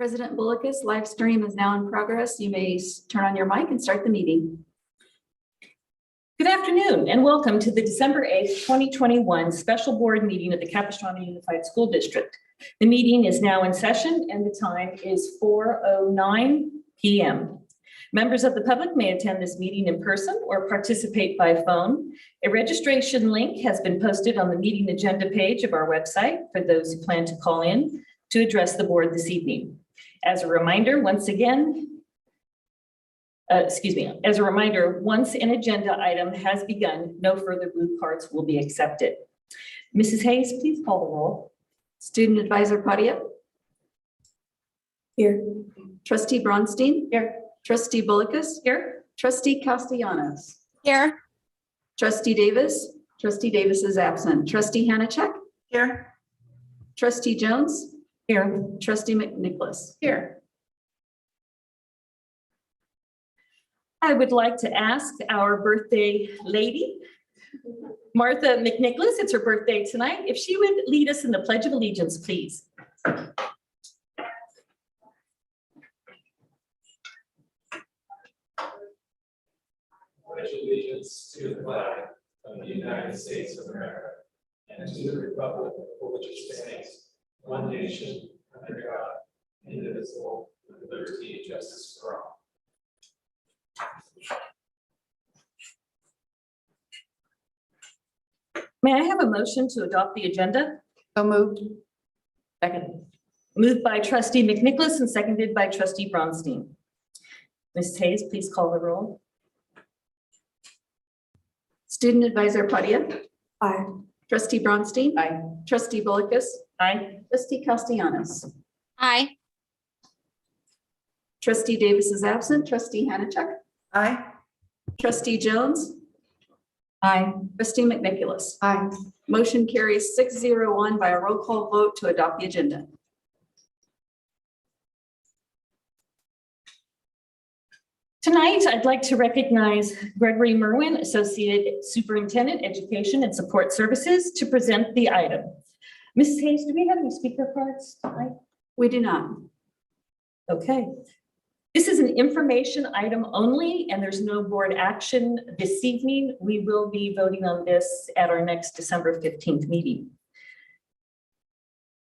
President Bullock's live stream is now in progress. You may turn on your mic and start the meeting. Good afternoon and welcome to the December 8th, 2021 special board meeting of the Capistrano Unified School District. The meeting is now in session and the time is 4:09 p.m. Members of the public may attend this meeting in person or participate by phone. A registration link has been posted on the meeting agenda page of our website for those who plan to call in to address the board this evening. As a reminder, once an agenda item has begun, no further blue cards will be accepted. Mrs. Hayes, please call the roll. Student Advisor Padia. Here. Trustee Bronstein. Here. Trustee Bullock's. Here. Trustee Castellanos. Here. Trustee Davis. Trustee Davis is absent. Trustee Hanachek. Here. Trustee Jones. Here. Trustee McNicholas. Here. I would like to ask our birthday lady, Martha McNicholas, it's her birthday tonight, if she would lead us in the Pledge of Allegiance, please. Pledge allegiance to the flag of the United States of America and to the republic for which it stands, one nation, under God, indivisible, with liberty and justice for all. May I have a motion to adopt the agenda? So moved. Second. Moved by Trustee McNicholas and seconded by Trustee Bronstein. Ms. Hayes, please call the roll. Student Advisor Padia. Aye. Trustee Bronstein. Aye. Trustee Bullock's. Aye. Trustee Castellanos. Aye. Trustee Davis is absent. Trustee Hanachek. Aye. Trustee Jones. Aye. Trustee McNicholas. Aye. Motion carries 6-0-1 by a roll call vote to adopt the agenda. Tonight, I'd like to recognize Gregory Merwin, Associate Superintendent, Education and Support Services, to present the item. Mrs. Hayes, do we have any speaker cards tonight? We do not. Okay. This is an information item only, and there's no board action this evening. We will be voting on this at our next December 15th meeting.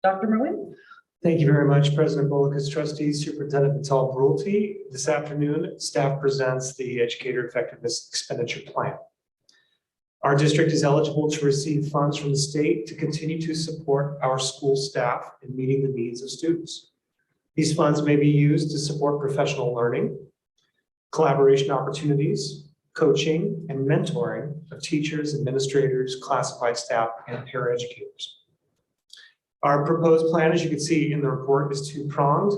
Dr. Merwin? Thank you very much, President Bullock's trustees, Superintendent Patel Brulte. This afternoon, staff presents the Educator Effectiveness Expenditure Plan. Our district is eligible to receive funds from the state to continue to support our school staff in meeting the needs of students. These funds may be used to support professional learning, collaboration opportunities, coaching, and mentoring of teachers, administrators, classified staff, and paraeducators. Our proposed plan, as you can see in the report, is two-pronged.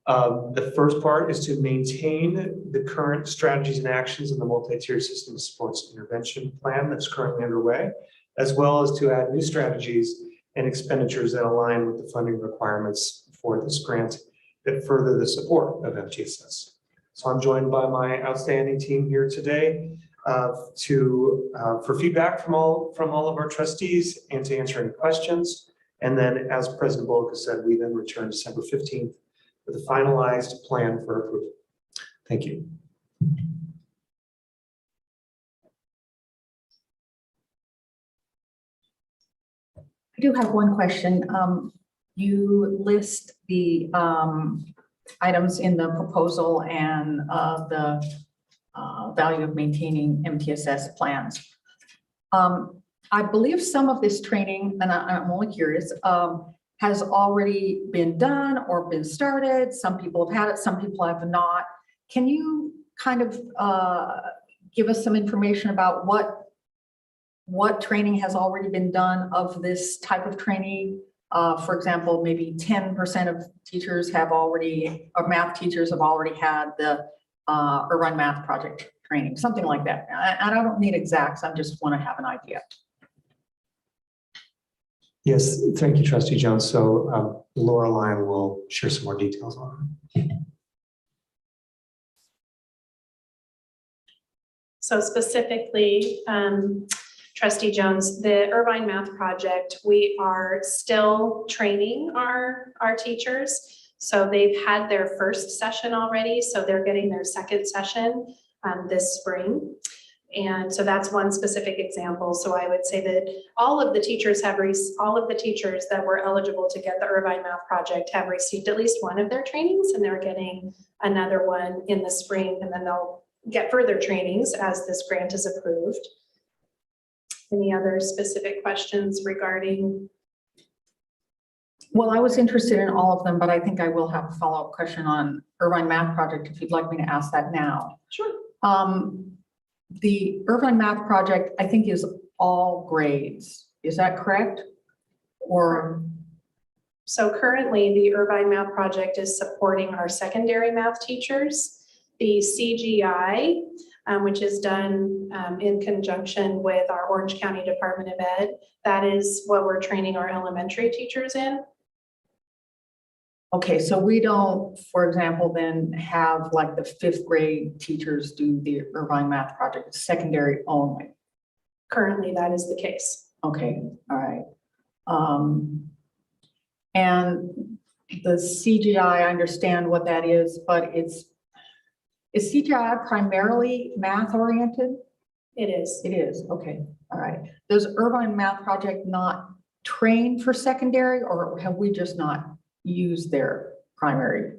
The first part is to maintain the current strategies and actions in the multi-tier system sports intervention plan that's currently underway, as well as to add new strategies and expenditures that align with the funding requirements for this grant that further the support of MTSS. So I'm joined by my outstanding team here today for feedback from all of our trustees and to answer any questions. And then, as President Bullock said, we then return December 15th with a finalized plan for approval. Thank you. I do have one question. You list the items in the proposal and the value of maintaining MTSS plans. I believe some of this training, and I'm only curious, has already been done or been started. Some people have had it, some people have not. Can you kind of give us some information about what training has already been done of this type of training? For example, maybe 10% of teachers have already, or math teachers have already had the Irvine math project training, something like that. And I don't need exacts, I just want to have an idea. Yes, thank you, Trustee Jones. So Laura Lyon will share some more details on it. So specifically, Trustee Jones, the Irvine Math Project, we are still training our teachers. So they've had their first session already, so they're getting their second session this spring. And so that's one specific example. So I would say that all of the teachers that were eligible to get the Irvine Math Project have received at least one of their trainings, and they're getting another one in the spring, and then they'll get further trainings as this grant is approved. Any other specific questions regarding? Well, I was interested in all of them, but I think I will have a follow-up question on Irvine Math Project if you'd like me to ask that now. Sure. The Irvine Math Project, I think, is all grades. Is that correct? Or? So currently, the Irvine Math Project is supporting our secondary math teachers. The CGI, which is done in conjunction with our Orange County Department of Ed, that is what we're training our elementary teachers in. Okay, so we don't, for example, then have like the 5th grade teachers do the Irvine Math Project, it's secondary only. Currently, that is the case. Okay, all right. And the CGI, I understand what that is, but is CGI primarily math oriented? It is. It is, okay, all right. Does Irvine Math Project not train for secondary, or have we just not used their primary?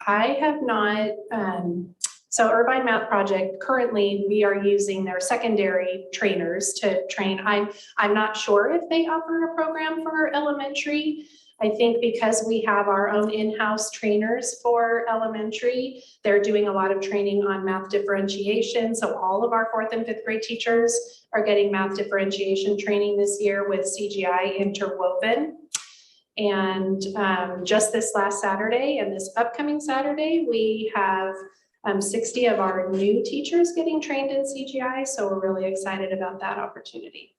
I have not, so Irvine Math Project, currently we are using their secondary trainers to train. I'm not sure if they offer a program for elementary. I think because we have our own in-house trainers for elementary, they're doing a lot of training on math differentiation. So all of our 4th and 5th grade teachers are getting math differentiation training this year with CGI interwoven. And just this last Saturday and this upcoming Saturday, we have 60 of our new teachers getting trained in CGI. So we're really excited about that opportunity.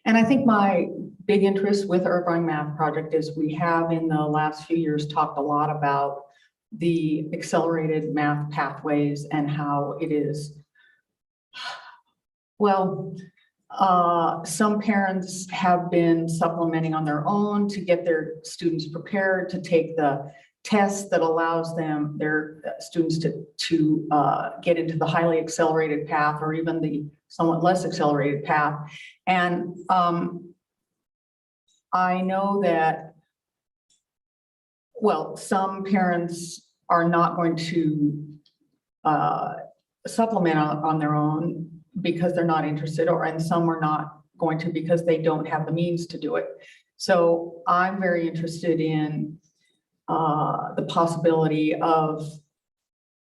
And I think my big interest with Irvine Math Project is we have in the last few years talked a lot about the accelerated math pathways and how it is, well, some parents have been supplementing on their own to get their students prepared to take the test that allows them, their students to get into the highly accelerated path or even the somewhat less accelerated path. And I know that, well, some parents are not going to supplement on their own because they're not interested, and some are not going to because they don't have the means to do it. So I'm very interested in the possibility of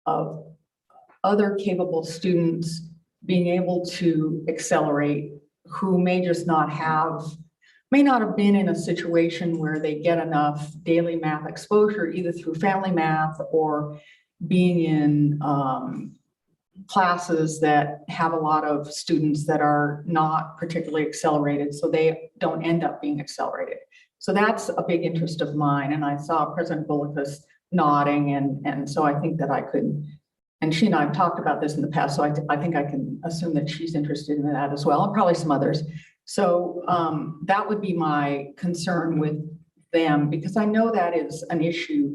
other capable students being able to accelerate who may not have been in a situation where they get enough daily math exposure, either through family math or being in classes that have a lot of students that are not particularly accelerated, so they don't end up being accelerated. So that's a big interest of mine. And I saw President Bullicus nodding, and so I think that I could, and she and I have talked about this in the past, so I think I can assume that she's interested in that as well, and probably some others. So that would be my concern with them, because I know that is an issue,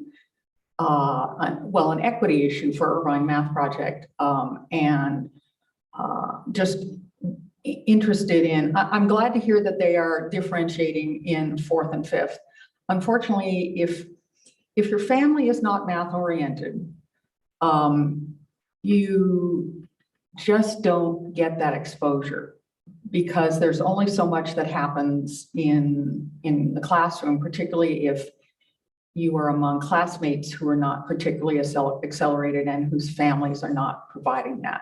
well, an equity issue for Irvine Math Project, and just interested in, I'm glad to hear that they are differentiating in 4th and 5th. Unfortunately, if your family is not math oriented, you just don't get that exposure, because there's only so much that happens in the classroom, particularly if you are among classmates who are not particularly accelerated and whose families are not providing that.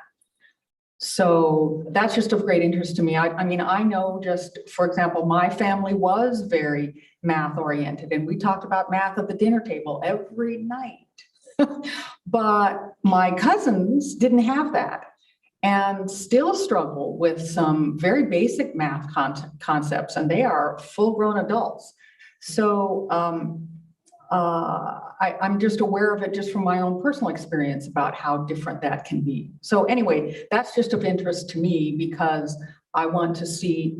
So that's just of great interest to me. I mean, I know, just for example, my family was very math oriented, and we talked about math at the dinner table every night. But my cousins didn't have that and still struggle with some very basic math concepts, and they are full-grown adults. So I'm just aware of it just from my own personal experience about how different that can be. So anyway, that's just of interest to me, because I want to see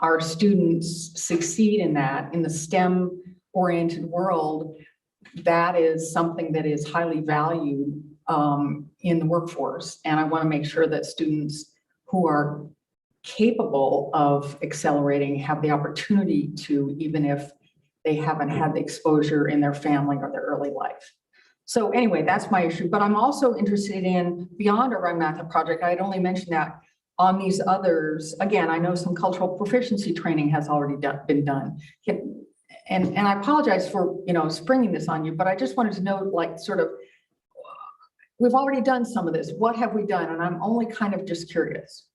our students succeed in that, in the STEM oriented world, that is something that is highly valued in the workforce. And I want to make sure that students who are capable of accelerating have the opportunity to, even if they haven't had the exposure in their family or their early life. So anyway, that's my issue. But I'm also interested in beyond Irvine Math Project. I had only mentioned that on these others. Again, I know some cultural proficiency training has already been done. And I apologize for, springing this on you, but I just wanted to know, like, sort of, we've already done some of this. What have we done? And I'm only kind of just curious.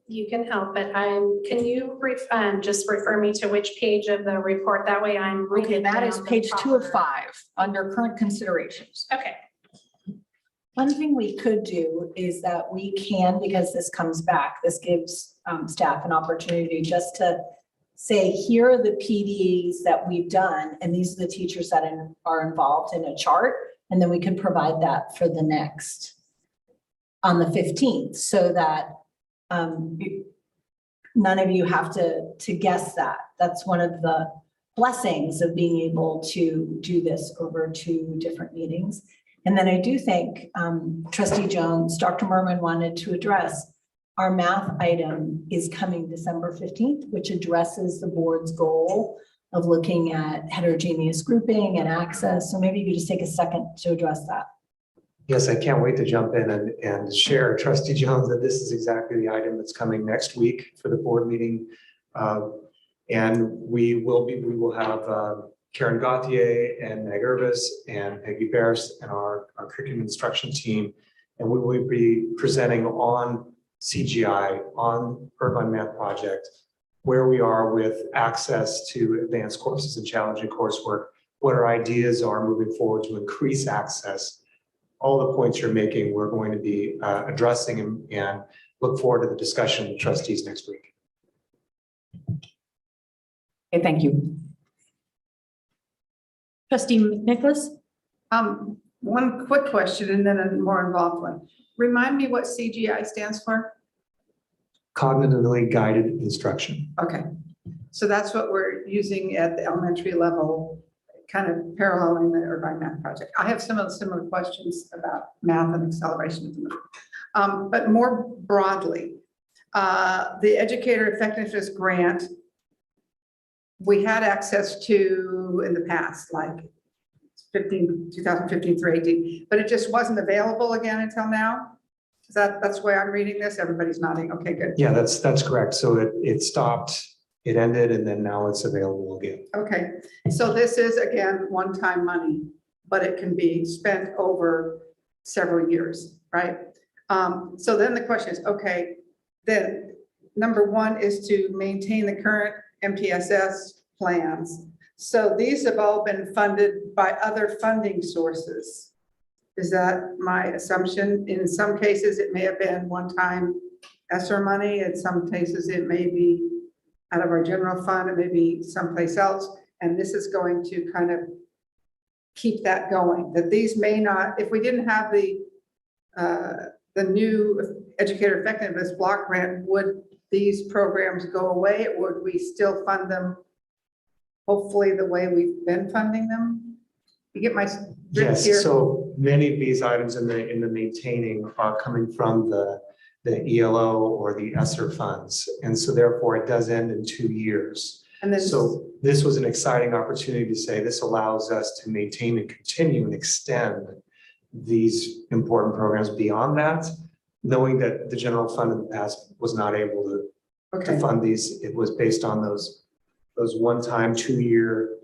You can help, but can you just refer me to which page of the report? That way I'm reading. Okay, that is down the page 2 of proper- 5 under current considerations. Okay. One thing we could do is that we can, because this comes back, this gives staff an opportunity just to say, here are the PDs that we've done, and these are the teachers that are involved in a chart, and then we can provide that for the next, on the 15th, so that none of you have to guess that. That's one of the blessings of being able to do this over 2 different meetings. And then I do think Trustee Jones, Dr. Merman wanted to address our math item is coming December 15th, which addresses the board's goal of looking at heterogeneous grouping and access. So maybe you could just take a second to address that. Yes, I can't wait to jump in and share, Trustee Jones, that this is exactly the item that's coming next week for the board meeting. And we will have Karen Gauthier and Meg Irvis and Peggy Bears and our curriculum instruction team. And we will be presenting on CGI, on Irvine Math Project, where we are with access to advanced courses and challenging coursework, what our ideas are moving forward to increase access. All the points you're making, we're going to be addressing and look forward to the discussion with trustees next week. Okay, thank you. Trustee McNicholas? One quick question and then a more involved one. Remind me what CGI stands for? Cognitively guided instruction. Okay, so that's what we're using at the elementary level, kind of paralleling the Irvine Math Project. I have some of the similar questions about math and acceleration. But more broadly, the Educator Effectiveness Grant, we had access to in the past, like 2015 through 18, but it just wasn't available again until now. Is that's the way I'm reading this? Everybody's nodding. Okay, good. Yeah, that's correct. So it stopped, it ended, and then now it's available again. Okay, so this is again, one-time money, but it can be spent over several years, right? So then the question is, okay, then number 1 is to maintain the current MTSS plans. So these have all been funded by other funding sources. Is that my assumption? In some cases, it may have been one-time ESSER money. In some cases, it may be out of our general fund, it may be someplace else. And this is going to kind of keep that going, that these may not, if we didn't have the new Educator Effectiveness Block Grant, would these programs go away? Or would we still fund them, hopefully the way we've been funding them? You get my drift here? Yes, so many of these items in the maintaining are coming from the ELO or the ESSER funds. And so therefore it does end in 2 years. And then, So this was an exciting opportunity to say this allows us to maintain and continue and extend these important programs beyond that, knowing that the general fund in the past was not able to okay, fund these. It was based on those one-time 2-year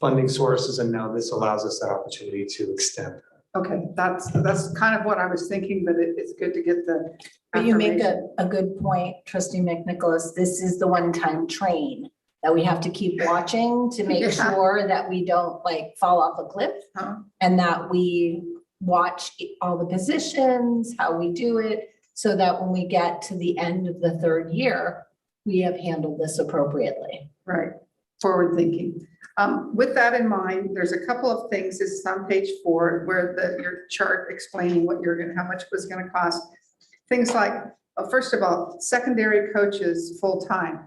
funding sources, and now this allows us that opportunity to extend. okay, that's kind of what I was thinking, but it's good to get the But you make affirmation. a good point, Trustee McNicholas. This is the one-time train that we have to keep watching to make Yeah. sure that we don't like fall off a cliff, Huh? and that we watch all the positions, how we do it, so that when we get to the end of the 3rd year, we have handled this appropriately. Right, forward thinking. With that in mind, there's a couple of things. This is on page 4, where your chart explaining what how much it was going to cost. Things like, first of all, secondary coaches full-time.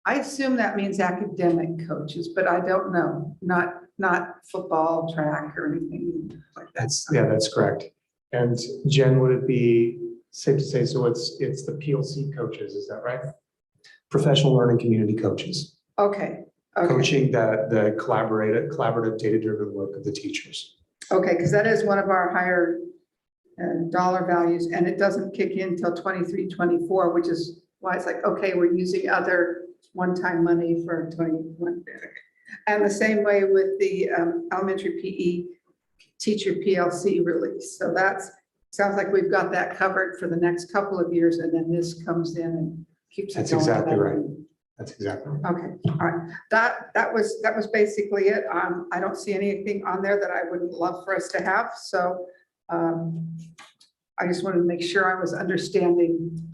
I assume that means academic coaches, but I don't know, not football, track or anything like that. That's correct. And Jen, would it be safe to say, so it's the PLC coaches, is that right? Professional learning community coaches, Okay, okay, coaching the collaborative data-driven work of the teachers. okay, because that is one of our higher dollar values, and it doesn't kick in until 23, 24, which is why it's like, okay, we're using other one-time money for 21. And the same way with the elementary PE teacher PLC release. So sounds like we've got that covered for the next couple of years, and then this comes in and keeps it That's going. exactly right. That's exactly right. Okay, all right. That was basically it. I don't see anything on there that I would love for us to have. So I just wanted to make sure I was understanding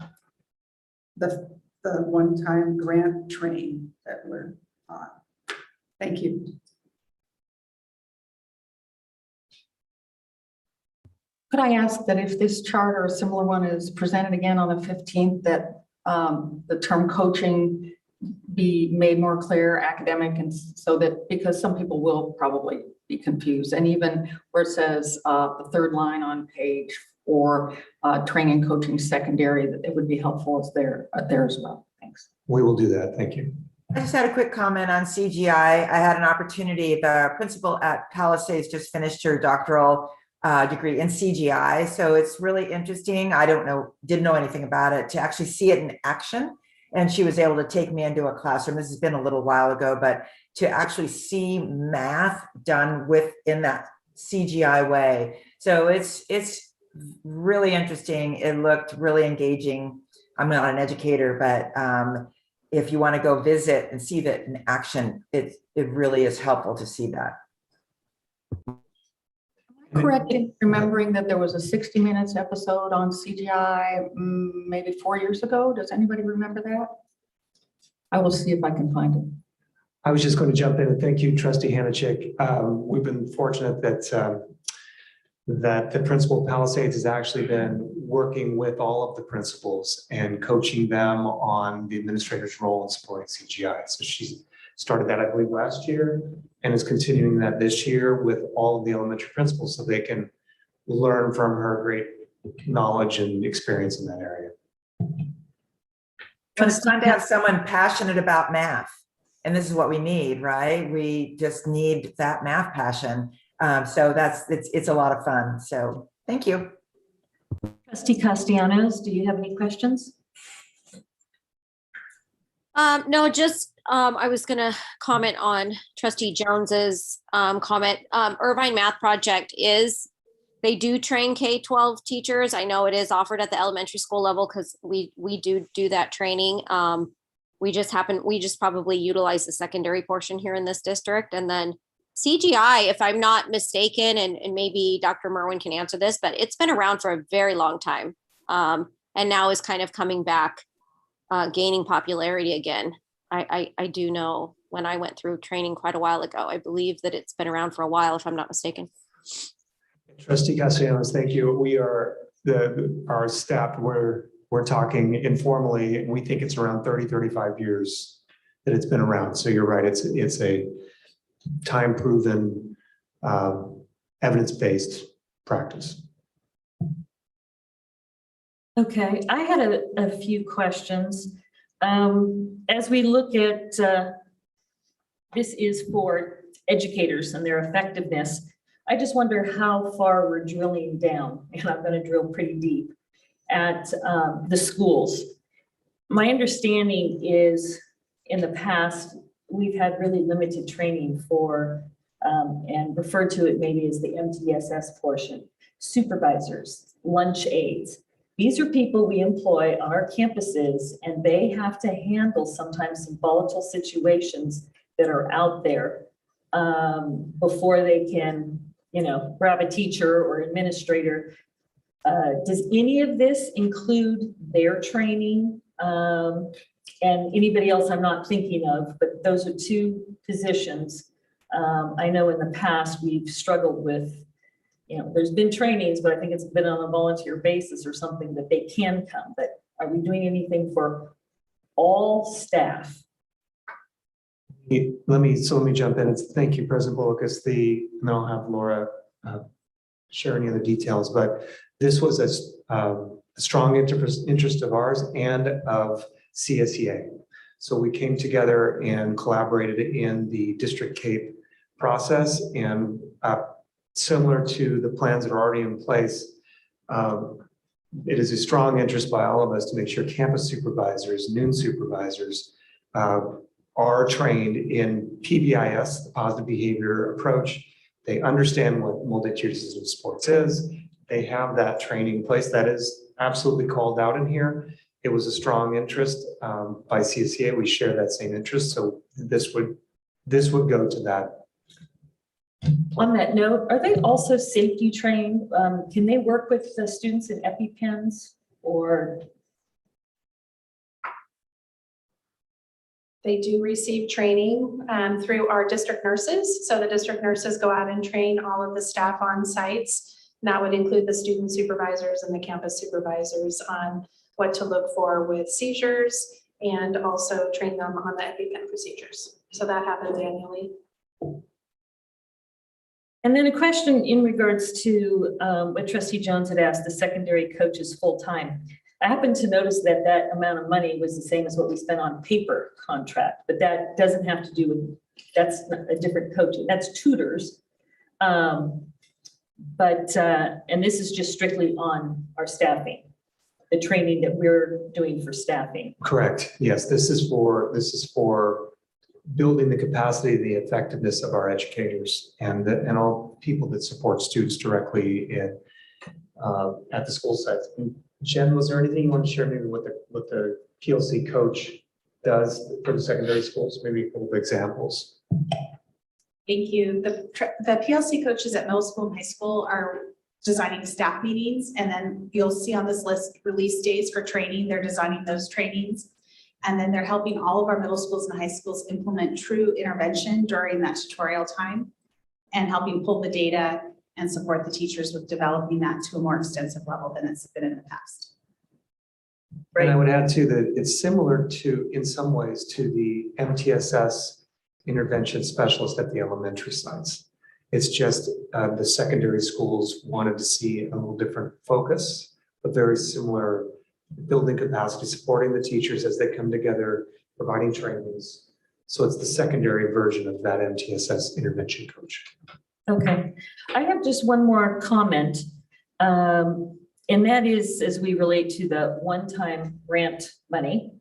the one-time grant train that we're on. Thank you. Could I ask that if this chart or a similar one is presented again on the 15th, that the term coaching be made more clear, academic, and so that, because some people will probably be confused, and even where it says the third line on page 4, training, coaching, secondary, that it would be helpful as there as well. Thanks. We will do that. Thank you. I just had a quick comment on CGI. I had an opportunity, the principal at Palisades just finished her doctoral degree in CGI. So it's really interesting. I didn't know anything about it, to actually see it in action. And she was able to take me into a classroom. This has been a little while ago, but to actually see math done within that CGI way. So it's really interesting. It looked really engaging. I'm not an educator, but if you want to go visit and see that in action, it really is helpful to see that. Correct in remembering that there was a 60 Minutes episode on CGI maybe 4 years ago. Does anybody remember that? I will see if I can find it. I was just going to jump in and thank you, Trustee Hanachik. We've been fortunate that the principal of Palisades has actually been working with all of the principals and coaching them on the administrator's role in supporting CGI. So she started that, I believe, last year and is continuing that this year with all of the elementary principals so they can learn from her great knowledge and experience in that area. But it's time to have someone passionate about math. And this is what we need, right? We just need that math passion. So it's a lot of fun. So thank you. Trustee Castellanos, do you have any questions? No, just I was gonna comment on Trustee Jones's comment. Irvine Math Project they do train K-12 teachers. I know it is offered at the elementary school level because we do that training. We just probably utilize the secondary portion here in this district. And then CGI, if I'm not mistaken, and maybe Dr. Merwin can answer this, but it's been around for a very long time. And now is kind of coming back, gaining popularity again. I do know when I went through training quite a while ago, I believe that it's been around for a while, if I'm not mistaken. Trustee Castellanos, thank you. We are our staff, we're talking informally, and we think it's around 30, 35 years that it's been around. So you're right, it's a time-proven, evidence-based practice. Okay, I had a few questions. As we look at, this is for educators and their effectiveness. I just wonder how far we're drilling down, and I'm going to drill pretty deep at the schools. My understanding is in the past, we've had really limited training for, and referred to it maybe as the MTSS portion, supervisors, lunch aides. These are people we employ on our campuses, and they have to handle sometimes some volatile situations that are out there before they can, grab a teacher or administrator. Does any of this include their training? And anybody else I'm not thinking of, but those are two positions. I know in the past we've struggled with, there's been trainings, but I think it's been on a volunteer basis or something that they can come. But are we doing anything for all staff Let me jump in. Thank you, President Bolokas. And then I'll have Laura share any other details, but this was a strong interest of ours and of CSEA. So we came together and collaborated in the District CAPE process, and similar to the plans that are already in place, it is a strong interest by all of us to make sure campus supervisors, noon supervisors, are trained in PBIS, the positive behavior approach. They understand what multi-tiered sports is. They have that training in place. That is absolutely called out in here. It was a strong interest by CSEA. We share that same interest. So this would go to that. On that note, are they also safety trained? Can they work with the students in EpiPens or? They do receive training through our district nurses. So the district nurses go out and train all of the staff on sites. And that would include the student supervisors and the campus supervisors on what to look for with seizures, and also train them on the EpiPen procedures. So that happens annually. And then a question in regards to what Trustee Jones had asked, the secondary coaches full-time. I happened to notice that that amount of money was the same as what we spent on paper contract, but that doesn't have to do with, that's a different coaching, that's tutors. And this is just strictly on our staffing, the training that we're doing for staffing. Correct. Yes, this is for building the capacity, the effectiveness of our educators and all people that support students directly at the school sites. Jen, was there anything you want to share maybe what the PLC coach does for the secondary schools? Maybe a couple of examples. Thank you. The PLC coaches at middle school and high school are designing staff meetings, and then you'll see on this list release days for training. They're designing those trainings, and then they're helping all of our middle schools and high schools implement true intervention during that tutorial time, and helping pull the data and support the teachers with developing that to a more extensive level than it's been in the past. And I would add too that it's similar to, in some ways, to the MTSS intervention specialist at the elementary sites. It's just the secondary schools wanted to see a little different focus, but very similar, building capacity, supporting the teachers as they come together, providing trainings. So it's the secondary version of that MTSS intervention coach. Okay, I have just one more comment. And that is as we relate to the one-time grant money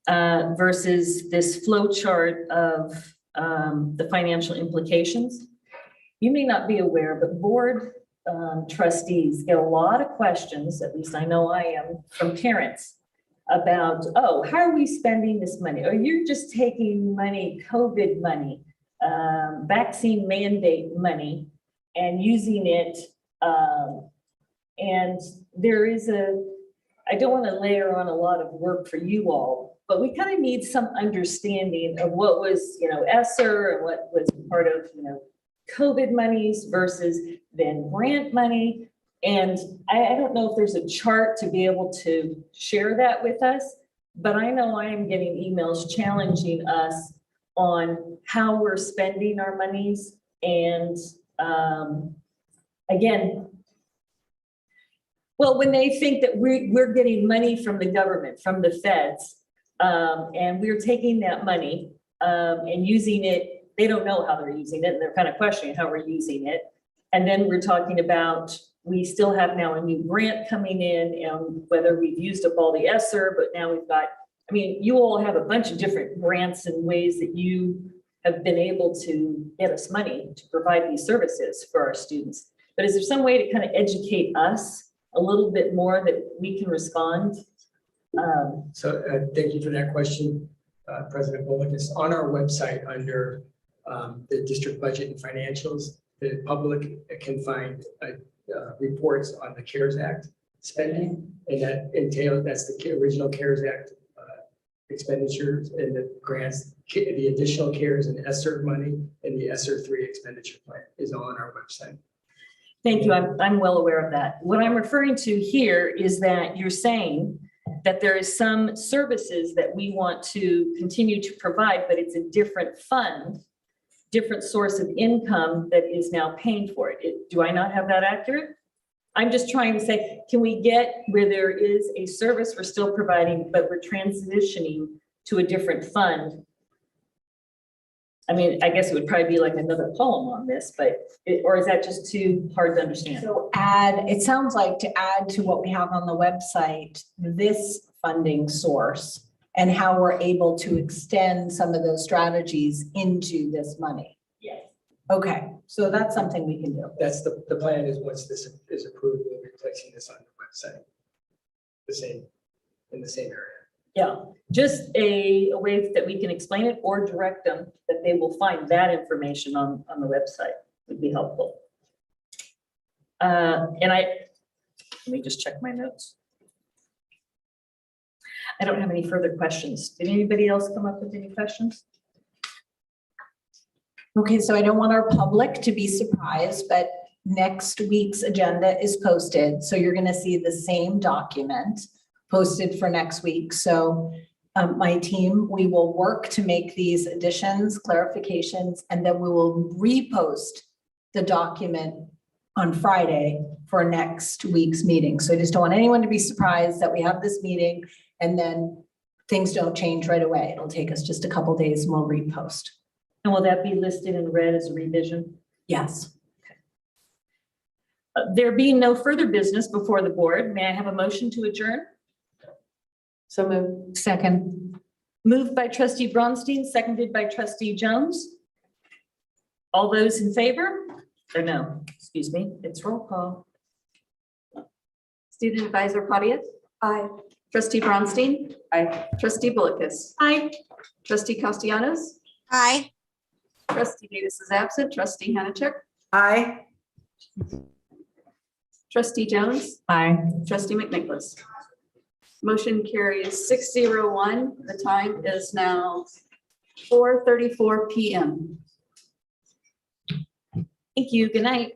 versus this flow chart of the financial implications. You may not be aware, but board trustees get a lot of questions, at least I know I am, from parents about, oh, how are we spending this money? Or you're just taking money, COVID money, vaccine mandate money and using it. And there is I don't want to layer on a lot of work for you all, but we kind of need some understanding of what was, ESSER and what was part of, COVID monies versus then grant money. And I don't know if there's a chart to be able to share that with us, but I know I am getting emails challenging us on how we're spending our monies. And again, well, when they think that we're getting money from the government, from the feds, and we're taking that money and using it, they don't know how they're using it, and they're kind of questioning how we're using it. And then we're talking about, we still have now a new grant coming in, and whether we've used up all the ESSER, but now we've got, you all have a bunch of different grants and ways that you have been able to get us money to provide these services for our students. But is there some way to kind of educate us a little bit more that we can respond? Thank you for that question, President Bolokas. On our website under the district budget and financials, the public can find reports on the CARES Act spending, and that entails, that's the original CARES Act expenditures and the grants, the additional CARES and ESSER money, and the ESSER 3 expenditure plan is all on our website. Thank you. I'm well aware of that. What I'm referring to here is that you're saying that there is some services that we want to continue to provide, but it's a different fund, different source of income that is now paying for it. Do I not have that accurate? I'm just trying to say, can we get where there is a service we're still providing, but we're transitioning to a different fund? I mean, I guess it would probably be like another poem on this, but, or is that just too hard to understand? So it sounds like to add to what we have on the website, this funding source and how we're able to extend some of those strategies into this money. Yes. Okay, so that's something we can do. That's the plan is once this is approved, we'll be placing this on the website. In the same area. Yeah, just a way that we can explain it or direct them that they will find that information on the website would be helpful. Let me just check my notes. I don't have any further questions. Did anybody else come up with any questions? Okay, so I don't want our public to be surprised, but next week's agenda is posted. So you're gonna see the same document posted for next week. So my team, we will work to make these additions, clarifications, and then we will repost the document on Friday for next week's meeting. So I just don't want anyone to be surprised that we have this meeting and then things don't change right away. It'll take us just a couple days and we'll repost. And will that be listed in red as a revision? Yes. There being no further business before the board, may I have a motion to adjourn? So moved. Second. Moved by trustee Bronstein, seconded by trustee Jones. All those in favor? Or no, excuse me, it's roll call. Student Advisor Claudia? Aye. Trustee Bronstein? Aye. Trustee Bullicus? Aye. Trustee Castellanos? Aye. Trustee Davis is absent. Trustee Hannachek? Aye. Trustee Jones? Aye. Trustee McNicholas? Motion carries 601. The time is now 4:34 p.m. Thank you, good night.